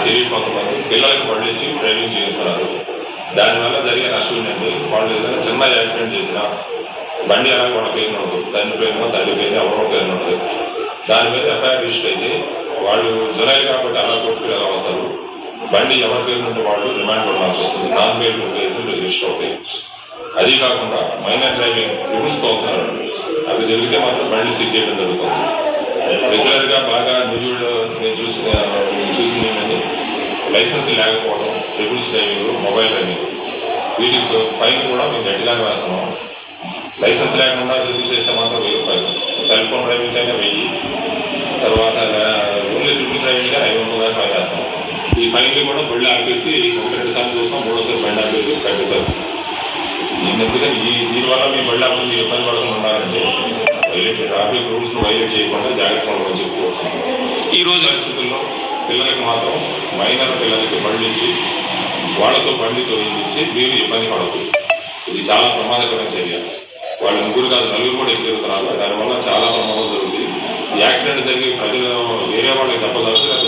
తెలియక కొంతమంది పిల్లలకి బళ్ళు ఇచ్చి డ్రైవింగ్ చేస్తున్నారు. దానివల్ల జరిగే నష్టం ఏంటంటే వాళ్ళు ఏదైనా చిన్న యాక్సిడెంట్ చేసినా బండి అలాగే వాళ్ళ పేరు ఉండదు, తండ్రి పేరునో తల్లి పేరు ఎవరో పేరు ఉంటుంది. దాని మీద ఎఫ్ఐఆర్ రిజిస్టర్ అయితే వాళ్ళు జులై కాబట్టి అలా కొట్టుకు ఎలా వస్తారు, బండి ఎవరి పేరు నుండి వాళ్ళు రిమాండ్ కొనాల్సి వస్తుంది. నాన్ పేరు కేసులు రిజిస్టర్ అవుతాయి. అది కాకుండా మైనర్ డ్రైవింగ్ ట్రిపుల్స్ తోలుతున్నారు, అవి జరిగితే మాత్రం బండి సీజ్ చేయడం జరుగుతుంది. రెగ్యులర్గా బాగా నిజుడు నేను చూసింది ఏంటంటే లైసెన్స్ లేకపోవడం, ట్రిపుల్స్ డ్రైవింగ్, మొబైల్ డ్రైవింగ్, వీటికి ఫైన్ కూడా మేము గట్టిగానే వేస్తున్నాం. లైసెన్స్ లేకుండా ట్రిపుల్స్ వేస్తే మాత్రం 1000 రూపాయలు, సెల్ ఫోన్ డ్రైవింగ్ అయినా 1000, తర్వాత ఓన్లీ ట్రిపుల్స్ డ్రైవింగ్ 500 దాకా ఫైన్ వేస్తాం. ఈ ఫైన్లు కూడా బళ్ళు ఆపేసి 1-2 సార్లు చూస్తాం, 3వ బండి ఆపేసి కట్టించేస్తాం. ఎందుకంటే దీనివల్ల మీ బళ్ళు ఆపి మీరు ఇబ్బంది పడకుండా ఉండాలంటే ట్రాఫిక్ రూల్స్ వైలేట్ చేయకుండా జాగ్రత్తగా ఉండమని చెప్పుకోవచ్చు. ఈరోజు పరిస్థితుల్లో పిల్లలకి మాత్రం మైనర్ పిల్లలకి బండి ఇచ్చి వాళ్ళతో బండి తొలగించి మీరు ఇబ్బంది పడవచ్చు. ఇది చాలా ప్రమాదకరమైన చర్య. వాళ్ళు ముగ్గురు కాదు, నలుగురు కూడా ఎక్కువ తిరుగుతున్నారు. దానివల్ల చాలా ప్రమాదం జరుగుతుంది. ఈ యాక్సిడెంట్ జరిగి ప్రజలు వేరే వాళ్ళకి దెబ్బ తగ్గుతుంది.